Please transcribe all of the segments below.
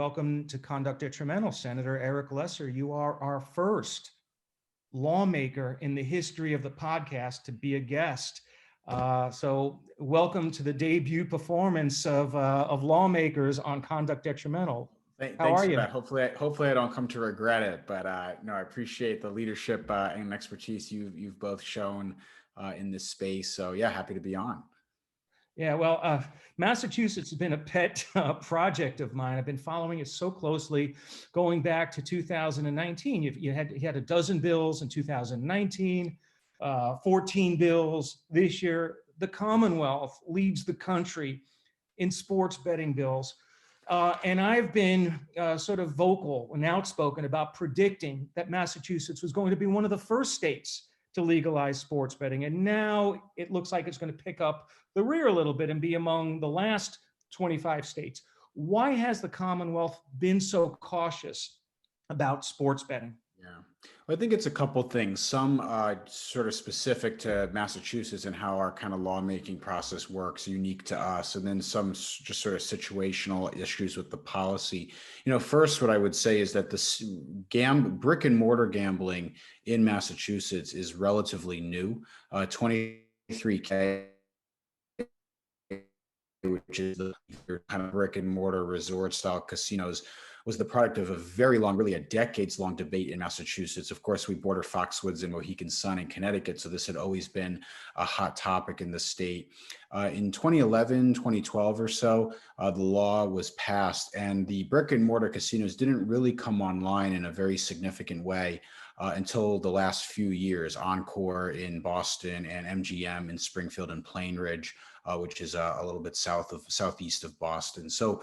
welcome to Conduct Detrimental. Senator Eric Lesser, you are our first lawmaker in the history of the podcast to be a guest. So welcome to the debut performance of lawmakers on Conduct Detrimental. How Thanks are for you? that. Hopefully I don't come to regret it, but no, I appreciate the leadership and expertise you've both shown in this space. So yeah, happy to be on. Yeah, well, Massachusetts has been a pet project of mine. I've been following it so closely going back to 2019. You had a dozen bills in 2019, 14 bills this year. The Commonwealth leads the country in sports betting bills. And I've been sort of vocal and outspoken about predicting that Massachusetts was going to be one of the first states to legalize sports betting. And now it looks like it's going to pick up the rear a little bit and be among the last 25 states. Why has the Commonwealth been so cautious about sports betting? Yeah, well, I think it's a couple things. Some sort of specific to Massachusetts and how our kind of lawmaking process works, unique to us, and then some just sort of situational issues with the policy. First, what I would say is that the brick and mortar gambling in Massachusetts is relatively new. 23K, which is the kind of brick and mortar resort style casinos, was the product of a very long, really a decades long debate in Massachusetts. Of course, we border Foxwoods and Mohegan Sun in Connecticut, so this had always been a hot topic in the state. In 2011, 2012 or so, the law was passed, and the brick and mortar casinos didn't really come online in a very significant way until the last few years. Encore in Boston and MGM in Springfield and Plain Ridge, which is a little bit southeast of Boston. So,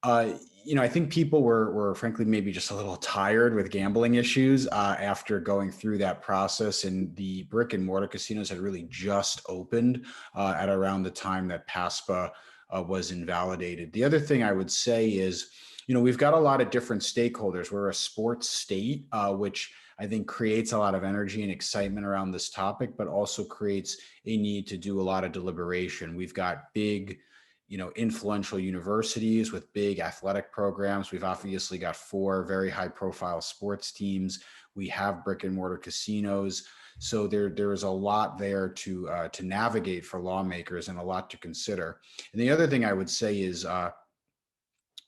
I think people were frankly maybe just a little tired with gambling issues after going through that process, and the brick and mortar casinos had really just opened at around the time that PASPA was invalidated. The other thing I would say is, we've got a lot of different stakeholders. We're a sports state, which I think creates a lot of energy and excitement around this topic, but also creates a need to do a lot of deliberation. We've got big, influential universities with big athletic programs. We've obviously got 4 very high profile sports teams. We have brick and mortar casinos. So there is a lot there to navigate for lawmakers and a lot to consider. And the other thing I would say is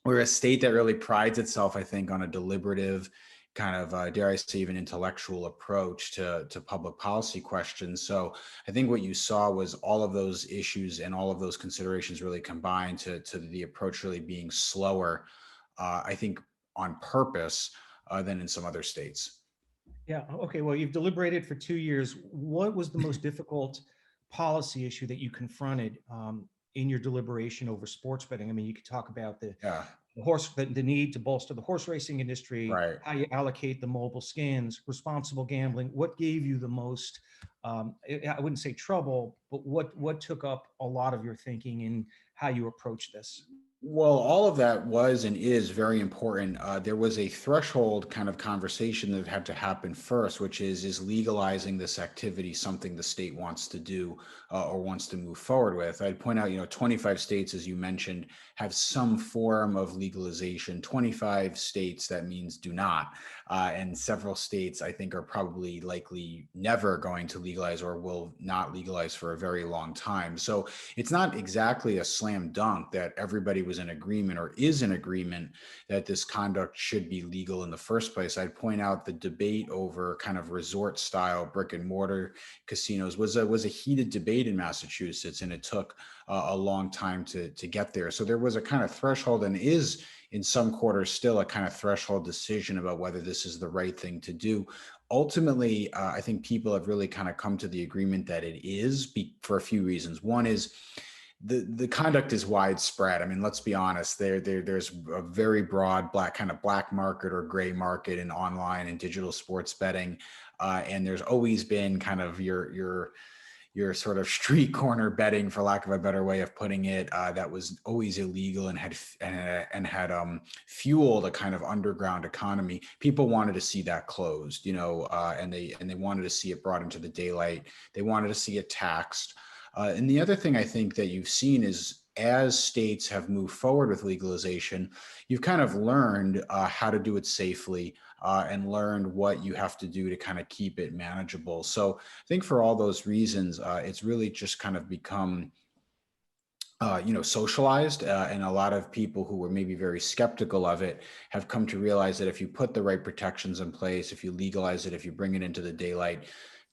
we're a state that really prides itself, I think, on a deliberative kind of, dare I say, even intellectual approach to public policy questions. So I think what you saw was all of those issues and all of those considerations really combined to the approach really being slower, I think on purpose than in some other states. Yeah, okay, well, you've deliberated for 2 years. What was the most difficult policy issue that you confronted in your deliberation over sports betting? I mean, you could talk about the Yeah, the need to bolster the horse racing industry, right. how you allocate the mobile skins, responsible gambling. What gave you the most, I wouldn't say trouble, but what took up a lot of your thinking in how you approach this? Well, all of that was and is very important. There was a threshold kind of conversation that had to happen first, which is legalizing this activity something the state wants to do or wants to move forward with? I'd point out, 25 states, as you mentioned, have some form of legalization. 25 states, that means do not. And several states, I think, are probably likely never going to legalize or will not legalize for a very long time. So it's not exactly a slam dunk that everybody was in agreement or is in agreement that this conduct should be legal in the first place. I'd point out the debate over kind of resort style brick and mortar casinos was a heated debate in Massachusetts, and it took a long time to get there. So there was a kind of threshold, and is in some quarters still a kind of threshold decision about whether this is the right thing to do. Ultimately, I think people have really kind of come to the agreement that it is for a few reasons. One is the conduct is widespread. I mean, let's be honest, there's a very broad black market or gray market in online and digital sports betting. And there's always been kind of your sort of street corner betting, for lack of a better way of putting it, that was always illegal and had fueled a kind of underground economy. People wanted to see that closed, and they wanted to see it brought into the daylight. They wanted to see it taxed. And the other thing I think that you've seen is as states have moved forward with legalization, you've kind of learned how to do it safely and learned what you have to do to kind of keep it manageable. So I think for all those reasons, it's really just kind of become socialized, and a lot of people who were maybe very skeptical of it have come to realize that if you put the right protections in place, if you legalize it, if you bring it into the daylight,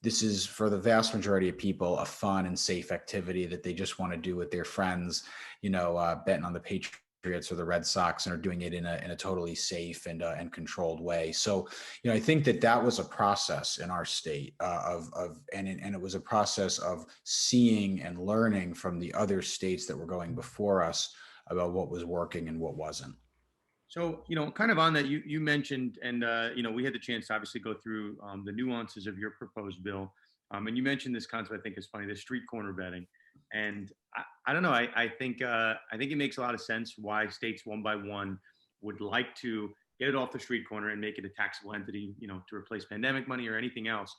this is for the vast majority of people a fun and safe activity that they just want to do with their friends, betting on the Patriots or the Red Sox, and are doing it in a totally safe and controlled way. So, I think that was a process in our state and it was a process of seeing and learning from the other states that were going before us about what was working and what wasn't. So, kind of on that, you mentioned, and we had the chance to obviously go through the nuances of your proposed bill, and you mentioned this concept. I think is funny, the street corner betting, and I don't know. I think it makes a lot of sense why states one by one would like to get it off the street corner and make it a taxable entity, to replace pandemic money or anything else.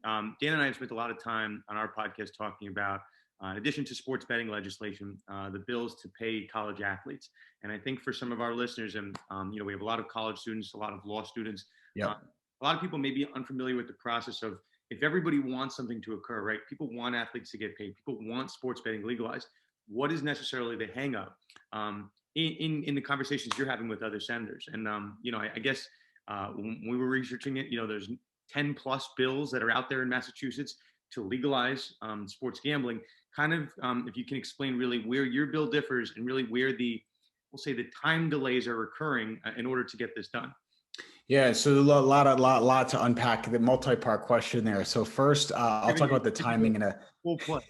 Dan and I have spent a lot of time on our podcast talking about, in addition to sports betting legislation, the bills to pay college athletes. And I think for some of our listeners, and we have a lot of college students, a lot of law students, Yep. a lot of people may be unfamiliar with the process of, if everybody wants something to occur, right? People want athletes to get paid. People want sports betting legalized. What is necessarily the hang up in the conversations you're having with other senators? And I guess when we were researching it, there's 10 plus bills that are out there in Massachusetts to legalize sports gambling. Kind of, if you can explain really where your bill differs and really where we'll say the time delays are occurring in order to get this done. Yeah, so a lot to unpack. The multi-part question there. So first, I'll talk about the timing in a full play.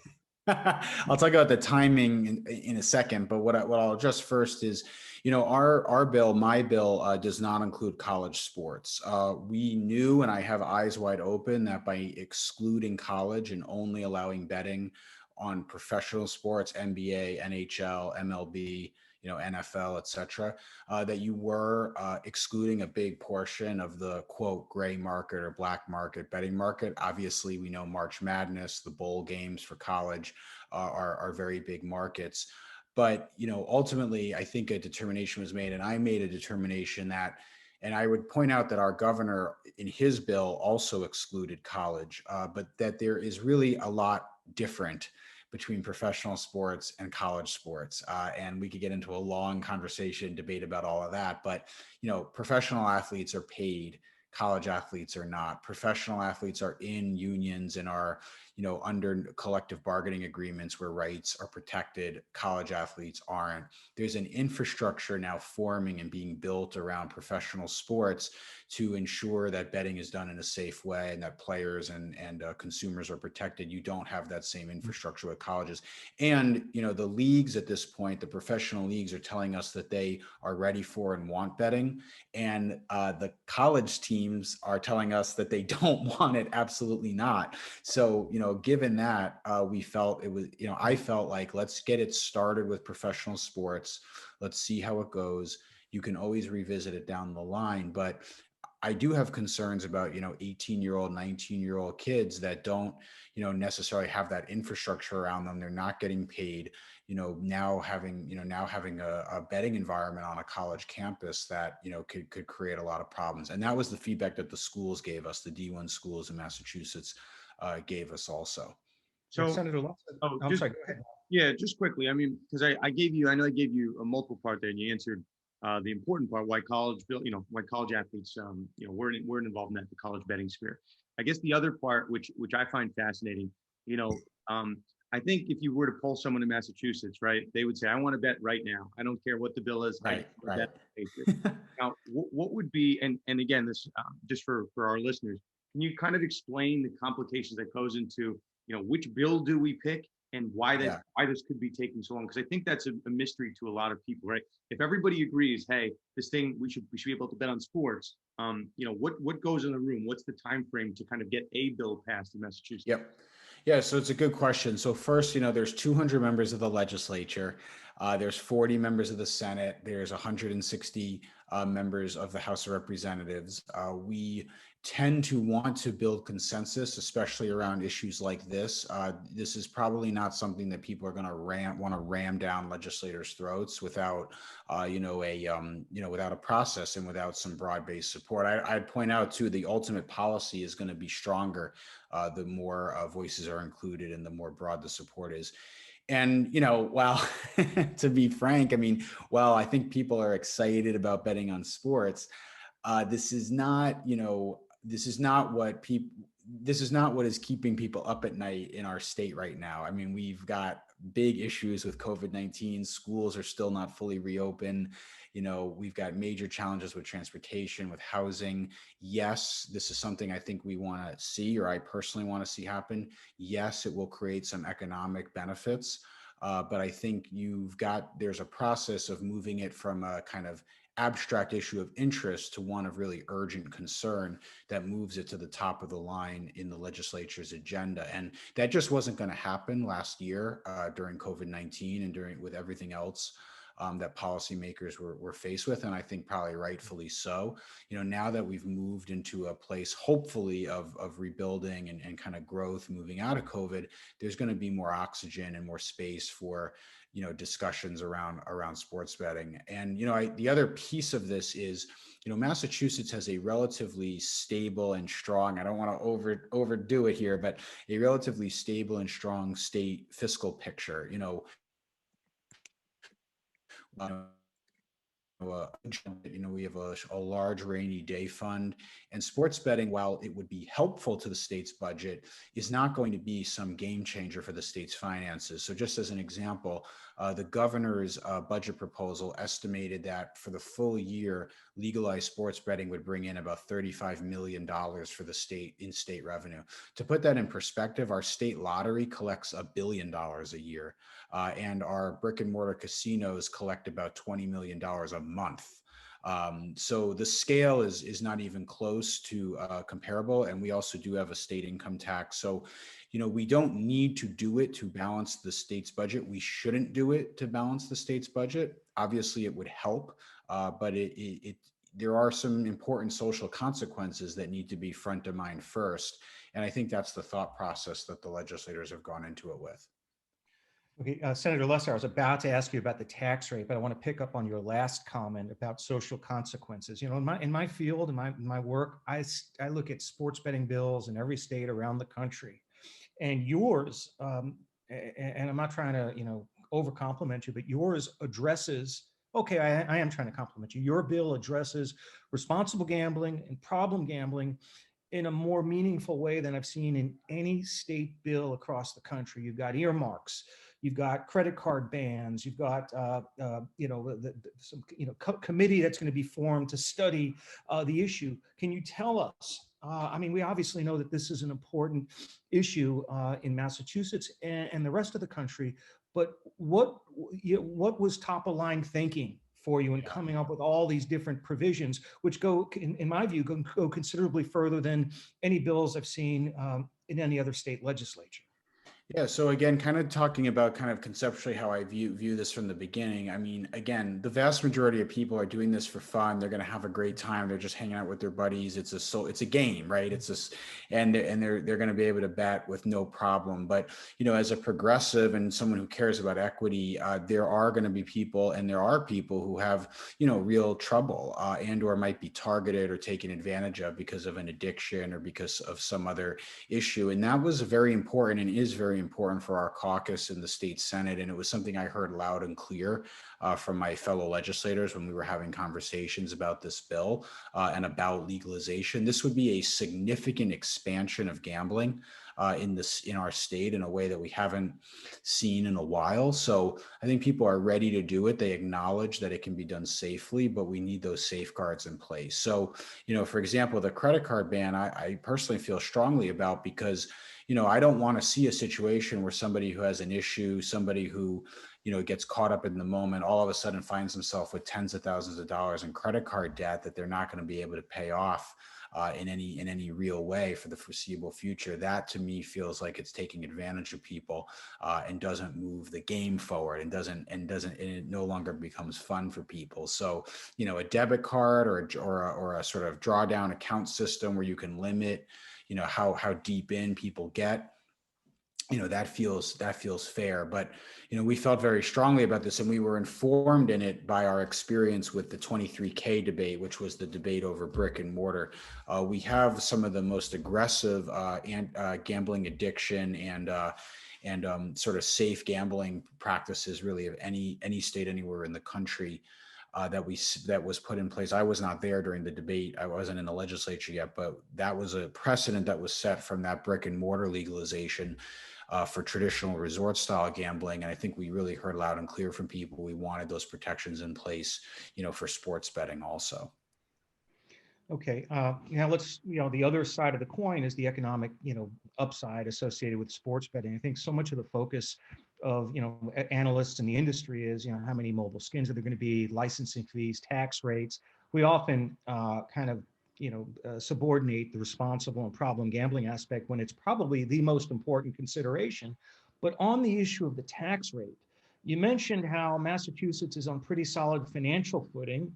I'll talk about the timing in a second. But what I'll address first is, our bill, my bill, does not include college sports. We knew, and I have eyes wide open, that by excluding college and only allowing betting on professional sports, NBA, NHL, MLB, NFL, et cetera, that you were excluding a big portion of the quote gray market or black market betting market. Obviously, we know March Madness, the bowl games for college are very big markets. But, ultimately, I think a determination was made, and I made a determination that, and I would point out that our governor in his bill also excluded college, but that there is really a lot different between professional sports and college sports. And we could get into a long conversation, debate about all of that. But, professional athletes are paid. College athletes are not. Professional athletes are in unions and are, under collective bargaining agreements where rights are protected. College athletes aren't. There's an infrastructure now forming and being built around professional sports to ensure that betting is done in a safe way and that players and consumers are protected. You don't have that same infrastructure with colleges. And, the leagues at this point, the professional leagues, are telling us that they are ready for and want betting. And the college teams are telling us that they don't want it. Absolutely not. So, given that, we felt it was, I felt like, let's get it started with professional sports. Let's see how it goes. You can always revisit it down the line. But I do have concerns about, 18-year-old, 19-year-old kids that don't, necessarily have that infrastructure around them. They're not getting paid, now having a betting environment on a college campus that, could create a lot of problems. And that was the feedback that the schools gave us, the D1 schools in Massachusetts gave us also. So, Senator Lawson. I'm sorry, go ahead. Yeah, just quickly. I mean, because I know I gave you a multiple part there, and you answered the important part, why college athletes, weren't involved in that, the college betting sphere. I guess the other part, which I find fascinating, I think if you were to poll someone in Massachusetts, right, they would say, I want to bet right now. I don't care what the bill is. Right. Now, what would be, and again, this just for our listeners, can you kind of explain the complications that goes into, which bill do we pick and why this could be taking so long? Because I think that's a mystery to a lot of people, right? If everybody agrees, hey, this thing, we should be able to bet on sports, what goes in the room? What's the time frame to kind of get a bill passed in Massachusetts? Yep. Yeah, so it's a good question. So first, there's 200 members of the legislature. There's 40 members of the Senate. There's 160 members of the House of Representatives. We tend to want to build consensus, especially around issues like this. This is probably not something that people are going to want to ram down legislators' throats without, without a process and without some broad-based support. I'd point out too, the ultimate policy is going to be stronger the more voices are included and the more broad the support is. And, while to be frank, I mean, while I think people are excited about betting on sports, this is not, this is not what is keeping people up at night in our state right now. I mean, we've got big issues with COVID-19. Schools are still not fully reopened. We've got major challenges with transportation, with housing. Yes, this is something I think we want to see, or I personally want to see happen. Yes, it will create some economic benefits. But I think there's a process of moving it from a kind of abstract issue of interest to one of really urgent concern that moves it to the top of the line in the legislature's agenda. And that just wasn't going to happen last year during COVID-19 and with everything else that policymakers were faced with. And I think probably rightfully so. Now that we've moved into a place, hopefully, of rebuilding and kind of growth moving out of COVID, there's going to be more oxygen and more space for discussions around sports betting. And the other piece of this is Massachusetts has a relatively stable and strong, I don't want to overdo it here, but a relatively stable and strong state fiscal picture. We have a large rainy day fund, and sports betting, while it would be helpful to the state's budget, is not going to be some game changer for the state's finances. So just as an example, the governor's budget proposal estimated that for the full year, legalized sports betting would bring in about $35 million for the state in state revenue. To put that in perspective, our state lottery collects $1 billion a year. And our brick and mortar casinos collect about $20 million a month. So the scale is not even close to comparable. And we also do have a state income tax. So, we don't need to do it to balance the state's budget. We shouldn't do it to balance the state's budget. Obviously, it would help, but there are some important social consequences that need to be front of mind first. And I think that's the thought process that the legislators have gone into it with. Okay, Senator Lesser, I was about to ask you about the tax rate, but I want to pick up on your last comment about social consequences. In my field, in my work, I look at sports betting bills in every state around the country, and yours, and I'm not trying to over compliment you, but yours addresses. Okay, I am trying to compliment you. Your bill addresses responsible gambling and problem gambling in a more meaningful way than I've seen in any state bill across the country. You've got earmarks. You've got credit card bans. You've got some committee that's going to be formed to study the issue. Can you tell us? We obviously know that this is an important issue in Massachusetts and the rest of the country. But what was top of line thinking for you in coming up with all these different provisions, which go, in my view, go considerably further than any bills I've seen in any other state legislature? Yeah. So again, kind of talking about kind of conceptually how I view this from the beginning. Again, the vast majority of people are doing this for fun. They're going to have a great time. They're just hanging out with their buddies. It's a game, right? And they're going to be able to bet with no problem. But as a progressive and someone who cares about equity, there are going to be people, and there are people who have real trouble and/or might be targeted or taken advantage of because of an addiction or because of some other issue. And that was very important and is very important for our caucus in the state Senate. And it was something I heard loud and clear from my fellow legislators when we were having conversations about this bill and about legalization. This would be a significant expansion of gambling in our state in a way that we haven't seen in a while. So I think people are ready to do it. They acknowledge that it can be done safely, but we need those safeguards in place. So, for example, the credit card ban, I personally feel strongly about, because I don't want to see a situation where somebody who has an issue, somebody who, gets caught up in the moment, all of a sudden finds himself with tens of thousands of dollars in credit card debt that they're not going to be able to pay off. in any real way for the foreseeable future. That to me feels like it's taking advantage of people and doesn't move the game forward, and it no longer becomes fun for people. So, a debit card or a sort of drawdown account system where you can limit, how deep in people get, that feels fair. But we felt very strongly about this, and we were informed in it by our experience with the 23K debate, which was the debate over brick and mortar. We have some of the most aggressive gambling addiction and sort of safe gambling practices really of any state anywhere in the country. That was put in place. I was not there during the debate. I wasn't in the legislature yet, but that was a precedent that was set from that brick and mortar legalization for traditional resort style gambling. And I think we really heard loud and clear from people. We wanted those protections in place, for sports betting also. Okay. Now let's, the other side of the coin is the economic, upside associated with sports betting. I think so much of the focus of, analysts in the industry is, how many mobile skins are there going to be, licensing fees, tax rates. We often kind of, subordinate the responsible and problem gambling aspect when it's probably the most important consideration. But on the issue of the tax rate, you mentioned how Massachusetts is on pretty solid financial footing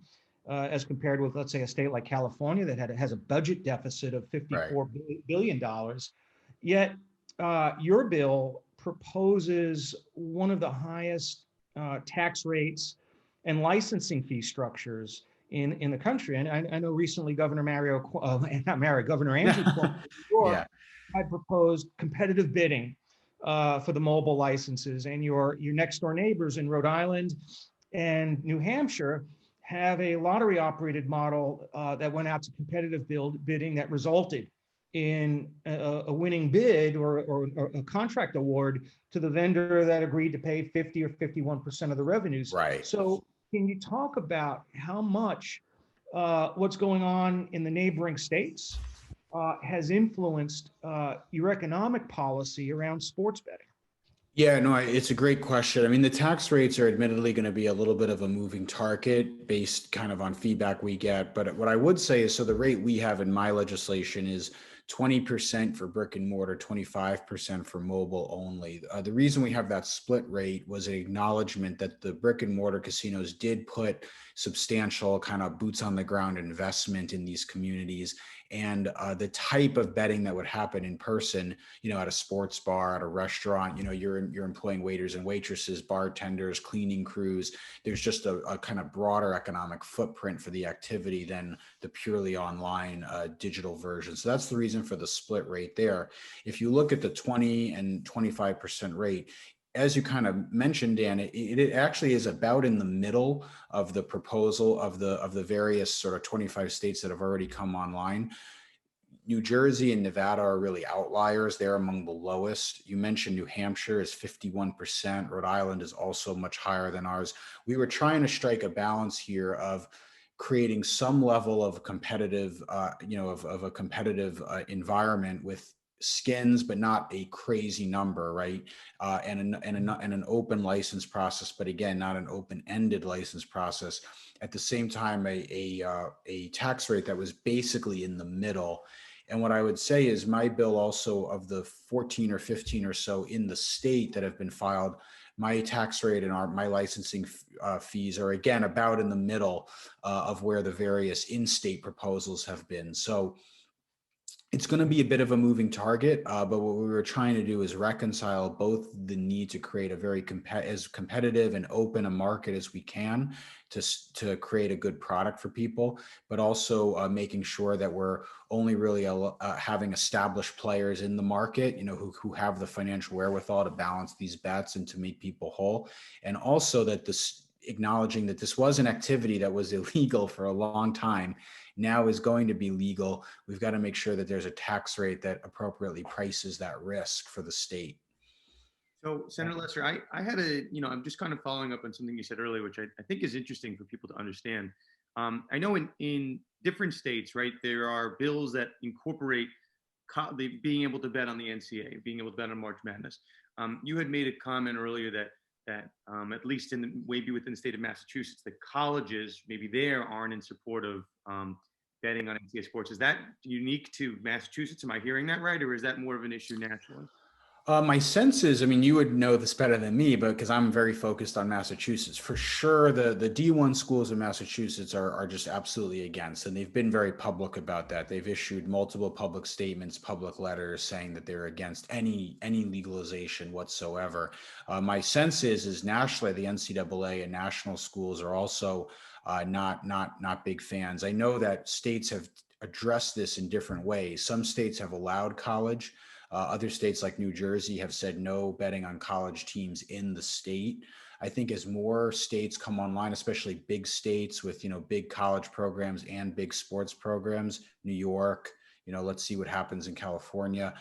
as compared with, let's say, a state like California that has a budget deficit of Right. $54 billion. Yet your bill proposes one of the highest tax rates and licensing fee structures in the country. And I know recently Governor Governor Andrew Cuomo of New York Yeah. had proposed competitive bidding for the mobile licenses, and your next door neighbors in Rhode Island and New Hampshire have a lottery operated model that went out to competitive bidding that resulted in a winning bid or a contract award to the vendor that agreed to pay 50 or 51% of the revenues. Right. So can you talk about how much what's going on in the neighboring states has influenced your economic policy around sports betting? Yeah, no, it's a great question. I mean, the tax rates are admittedly going to be a little bit of a moving target based kind of on feedback we get. But what I would say is, so the rate we have in my legislation is 20% for brick and mortar, 25% for mobile only. The reason we have that split rate was an acknowledgement that the brick and mortar casinos did put substantial kind of boots on the ground investment in these communities. And the type of betting that would happen in person, at a sports bar, at a restaurant, you're employing waiters and waitresses, bartenders, cleaning crews. There's just a kind of broader economic footprint for the activity than the purely online digital version. So that's the reason for the split rate there. If you look at the 20 and 25% rate, as you kind of mentioned, Dan, it actually is about in the middle of the proposal of the various sort of 25 states that have already come online. New Jersey and Nevada are really outliers. They're among the lowest. You mentioned New Hampshire is 51%. Rhode Island is also much higher than ours. We were trying to strike a balance here of creating some level of competitive, of a competitive environment with skins, but not a crazy number, right? And an open license process, but again, not an open-ended license process. At the same time, a tax rate that was basically in the middle. And what I would say is my bill also, of the 14 or 15 or so in the state that have been filed, my tax rate and my licensing fees are again about in the middle of where the various in-state proposals have been. So it's going to be a bit of a moving target, but what we were trying to do is reconcile both the need to create a very as competitive and open a market as we can to create a good product for people, but also making sure that we're only really having established players in the market, who have the financial wherewithal to balance these bets and to make people whole, and also that acknowledging that this was an activity that was illegal for a long time, now is going to be legal. We've got to make sure that there's a tax rate that appropriately prices that risk for the state. So, Senator Lesser, I had I'm just kind of following up on something you said earlier, which I think is interesting for people to understand. I know in different states, right, there are bills that incorporate being able to bet on the NCAA, being able to bet on March Madness. You had made a comment earlier that at least maybe within the state of Massachusetts, the colleges maybe there aren't in support of betting on NCAA sports. Is that unique to Massachusetts? Am I hearing that right, or is that more of an issue nationally? My sense is, I mean, you would know this better than me, but because I'm very focused on Massachusetts, for sure, the D1 schools in Massachusetts are just absolutely against, and they've been very public about that. They've issued multiple public statements, public letters saying that they're against any legalization whatsoever. My sense is nationally, the NCAA and national schools are also not big fans. I know that states have addressed this in different ways. Some states have allowed college. Other states like New Jersey have said no betting on college teams in the state. I think as more states come online, especially big states with, big college programs and big sports programs, New York, let's see what happens in California.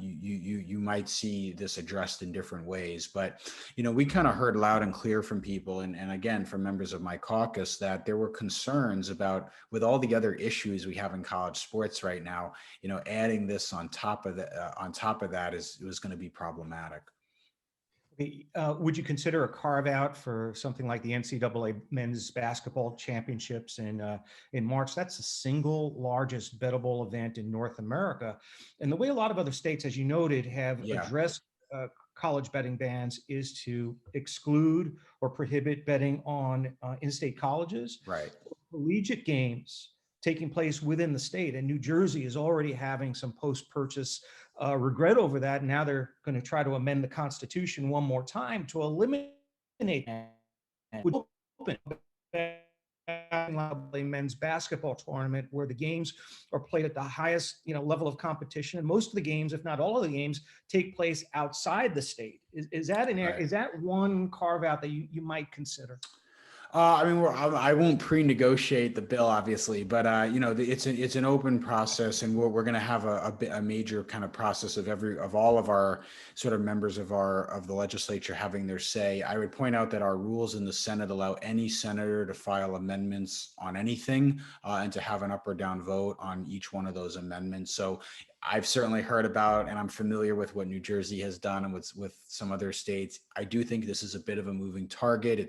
You might see this addressed in different ways, but we kind of heard loud and clear from people, and again from members of my caucus, that there were concerns about, with all the other issues we have in college sports right now, adding this on top of that was going to be problematic. Would you consider a carve out for something like the NCAA men's basketball championships in March? That's the single largest bettable event in North America. And the way a lot of other states, as you noted, have addressed college betting bans is to exclude or prohibit betting on in-state colleges. Right. Collegiate games taking place within the state. And New Jersey is already having some post-purchase regret over that. Now they're going to try to amend the Constitution one more time to eliminate that. Open a men's basketball tournament where the games are played at the highest level of competition, and most of the games, if not all of the games, take place outside the state. Is that is that one carve out that you might consider? I mean, I won't pre-negotiate the bill, obviously, but it's an open process, and we're going to have a major kind of process of all of our sort of members of the legislature having their say. I would point out that our rules in the Senate allow any senator to file amendments on anything, and to have an up or down vote on each one of those amendments. So I've certainly heard about, and I'm familiar with what New Jersey has done and with some other states. I do think this is a bit of a moving target.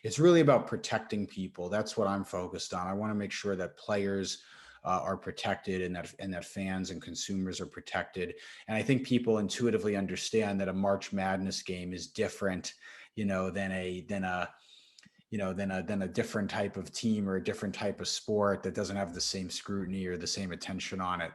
It's really about protecting people. That's what I'm focused on. I want to make sure that players are protected, and that fans and consumers are protected. And I think people intuitively understand that a March Madness game is different, than a different type of team or a different type of sport that doesn't have the same scrutiny or the same attention on it.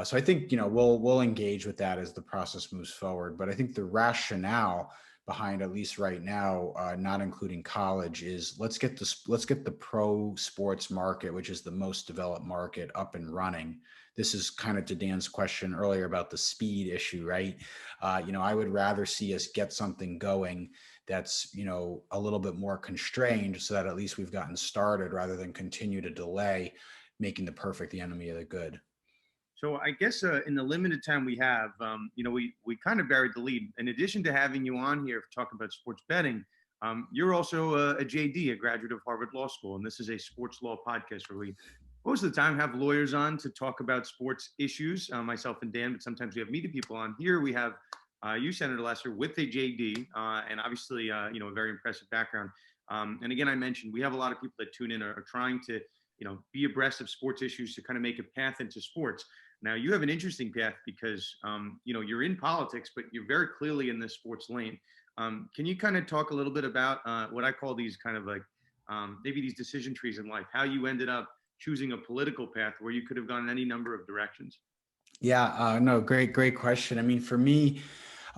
So I think we'll engage with that as the process moves forward. But I think the rationale behind, at least right now, not including college, is let's get the pro sports market, which is the most developed market, up and running. This is kind of to Dan's question earlier about the speed issue, right? I would rather see us get something going that's a little bit more constrained, so that at least we've gotten started, rather than continue to delay, making the perfect the enemy of the good. So I guess in the limited time we have, we kind of buried the lead. In addition to having you on here talking about sports betting, you're also a JD, a graduate of Harvard Law School, and this is a sports law podcast where we most of the time have lawyers on to talk about sports issues, myself and Dan, but sometimes we have media people on. Here we have you, Senator Lesser, with a JD, and obviously, a very impressive background. And again, I mentioned we have a lot of people that tune in are trying to, be abreast of sports issues to kind of make a path into sports. Now, you have an interesting path because, you're in politics, but you're very clearly in this sports lane. Can you kind of talk a little bit about what I call these kind of like maybe these decision trees in life, how you ended up choosing a political path where you could have gone in any number of directions? Yeah, no, great question. I mean, for me,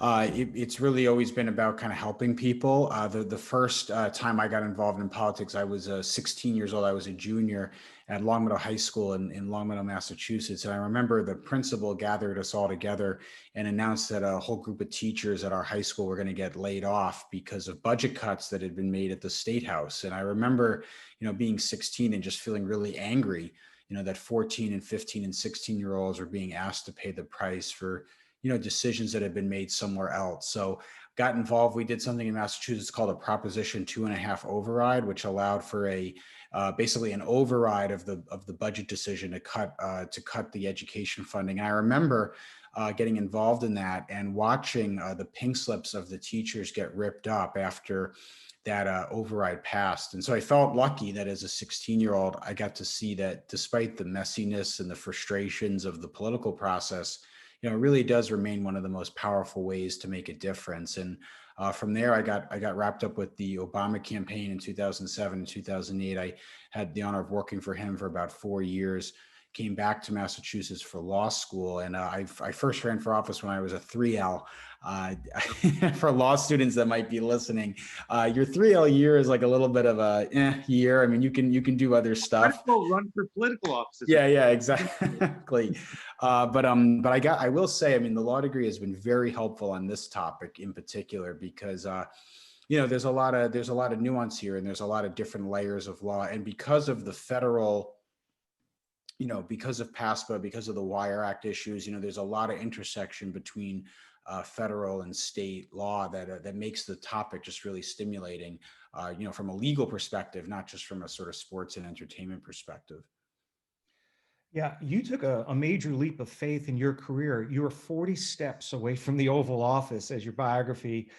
it's really always been about kind of helping people. The first time I got involved in politics, I was 16 years old. I was a junior at Longmeadow High School in Longmeadow, Massachusetts. And I remember the principal gathered us all together and announced that a whole group of teachers at our high school were going to get laid off because of budget cuts that had been made at the State House. And I remember, being 16 and just feeling really angry, that 14 and 15 and 16-year-olds were being asked to pay the price for decisions that had been made somewhere else. So got involved. We did something in Massachusetts called a Proposition 2.5 override, which allowed for basically an override of the budget decision to cut the education funding. And I remember getting involved in that and watching the pink slips of the teachers get ripped up after that override passed. And so I felt lucky that as a 16-year-old, I got to see that despite the messiness and the frustrations of the political process, it really does remain one of the most powerful ways to make a difference. And from there, I got wrapped up with the Obama campaign in 2007 and 2008. I had the honor of working for him for about 4 years. Came back to Massachusetts for law school, and I first ran for office when I was a 3L. For law students that might be listening, your 3L year is like a little bit of a year. I mean, you can do other stuff. Run for political offices. Yeah, exactly. But I will say, I mean, the law degree has been very helpful on this topic in particular because there's a lot of nuance here, and there's a lot of different layers of law, and because of the federal, because of PASPA, because of the Wire Act issues, there's a lot of intersection between federal and state law that makes the topic just really stimulating, from a legal perspective, not just from a sort of sports and entertainment perspective. Yeah, you took a major leap of faith in your career. You were 40 steps away from the Oval Office, as your biography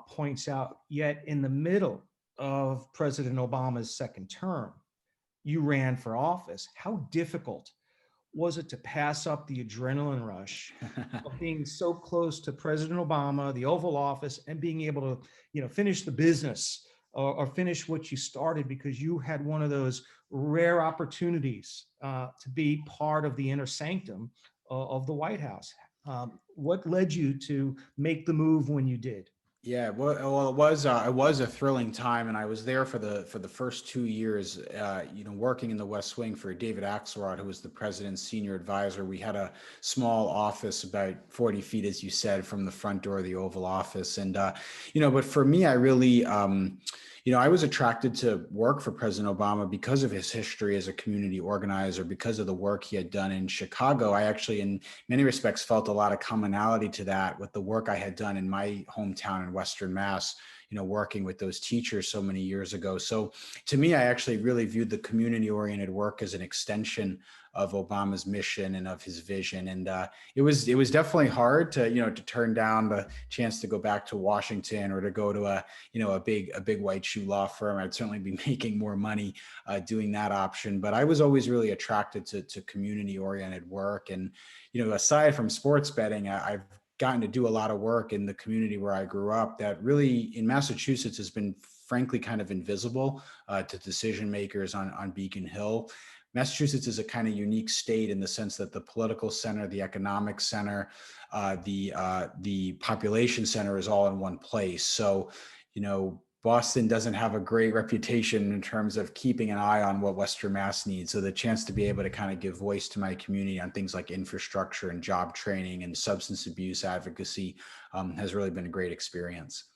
points out. Yet, in the middle of President Obama's second term, you ran for office. How difficult was it to pass up the adrenaline rush of being so close to President Obama, the Oval Office, and being able to, finish the business or finish what you started, because you had one of those rare opportunities to be part of the inner sanctum of the White House. What led you to make the move when you did? Yeah, well, it was a thrilling time, and I was there for the first 2 years, working in the West Wing for David Axelrod, who was the president's senior advisor. We had a small office about 40 feet, as you said, from the front door of the Oval Office, and but for me, I really, I was attracted to work for President Obama because of his history as a community organizer, because of the work he had done in Chicago. I actually, in many respects, felt a lot of commonality to that with the work I had done in my hometown in Western Mass, working with those teachers so many years ago. So to me, I actually really viewed the community-oriented work as an extension of Obama's mission and of his vision. And it was definitely hard to, to turn down the chance to go back to Washington or to go to a big white shoe law firm. I'd certainly be making more money doing that option. But I was always really attracted to community-oriented work. And, aside from sports betting, I've gotten to do a lot of work in the community where I grew up that really in Massachusetts has been frankly kind of invisible to decision makers on Beacon Hill. Massachusetts is a kind of unique state in the sense that the political center, the economic center, the population center is all in one place. So, Boston doesn't have a great reputation in terms of keeping an eye on what Western Mass needs. So the chance to be able to kind of give voice to my community on things like infrastructure and job training and substance abuse advocacy has really been a great experience.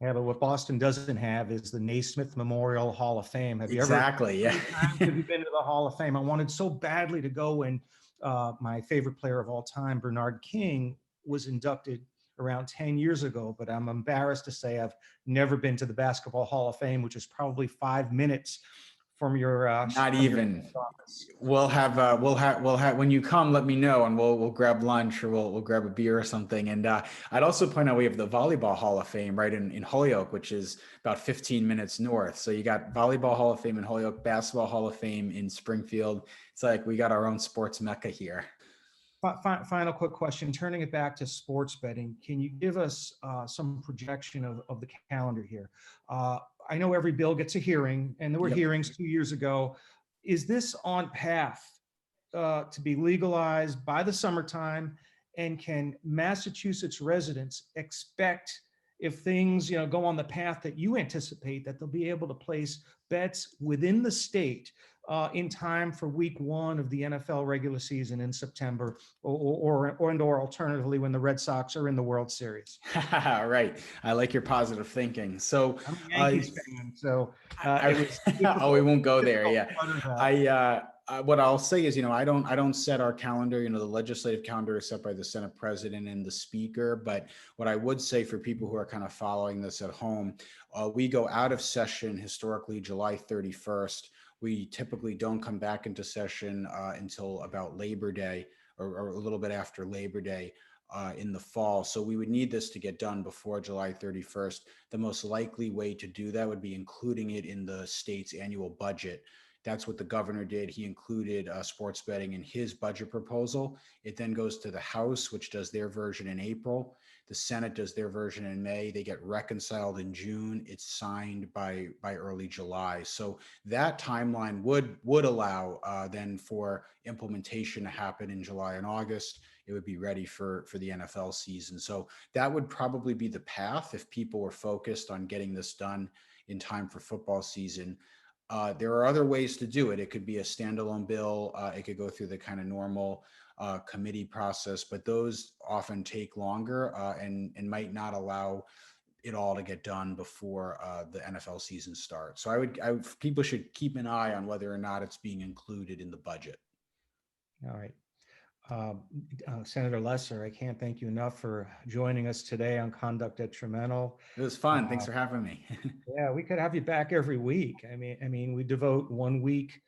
Yeah, but what Boston doesn't have is the Naismith Memorial Hall of Fame. Have you Exactly, yeah. have you been to the Hall of Fame? I wanted so badly to go when my favorite player of all time, Bernard King, was inducted around 10 years ago, but I'm embarrassed to say I've never been to the Basketball Hall of Fame, which is probably 5 minutes from your not even office. We'll have when you come, let me know, and we'll grab lunch or we'll grab a beer or something. And I'd also point out we have the Volleyball Hall of Fame right in Holyoke, which is about 15 minutes north. So you got Volleyball Hall of Fame in Holyoke, Basketball Hall of Fame in Springfield. It's like we got our own sports mecca here. Final quick question, turning it back to sports betting, can you give us some projection of the calendar here? I know every bill gets a hearing, and there were hearings 2 years ago. Is this on path to be legalized by the summertime? And can Massachusetts residents expect, if things go on the path that you anticipate, that they'll be able to place bets within the state in time for week 1 of the NFL regular season in September, or alternatively when the Red Sox are in the World Series? Right. I like your positive thinking. So I'm a Yankees fan, so we won't go there. Yeah. What I'll say is, I don't set our calendar. The legislative calendar is set by the Senate President and the Speaker. But what I would say for people who are kind of following this at home, we go out of session historically July 31st. We typically don't come back into session until about Labor Day or a little bit after Labor Day. in the fall. So we would need this to get done before July 31st. The most likely way to do that would be including it in the state's annual budget. That's what the governor did. He included sports betting in his budget proposal. It then goes to the House, which does their version in April. The Senate does their version in May. They get reconciled in June. It's signed by early July. So that timeline would allow then for implementation to happen in July and August. It would be ready for the NFL season. So that would probably be the path if people were focused on getting this done in time for football season. There are other ways to do it. It could be a standalone bill. It could go through the kind of normal committee process, but those often take longer and might not allow it all to get done before the NFL season starts. So people should keep an eye on whether or not it's being included in the budget. All right. Senator Lesser, I can't thank you enough for joining us today on Conduct Detrimental. It was fun. Thanks for having me. Yeah, we could have you back every week. I mean, we devote 1 week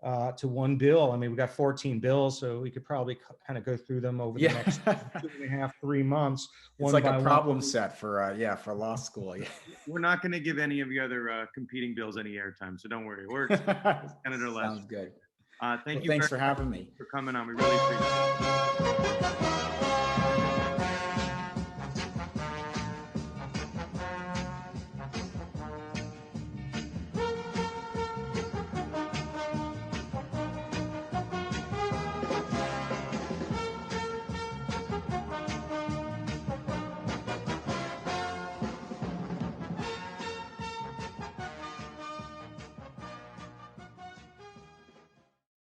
to one bill. I mean, we got 14 bills, so we could probably kind of go through them over the next 2.5, 3 months. It's like a problem set for law school. We're not going to give any of the other competing bills any airtime, so don't worry. We're Senator Lesser. Sounds good. Thank you. Thanks for having me. For coming on. We really appreciate it.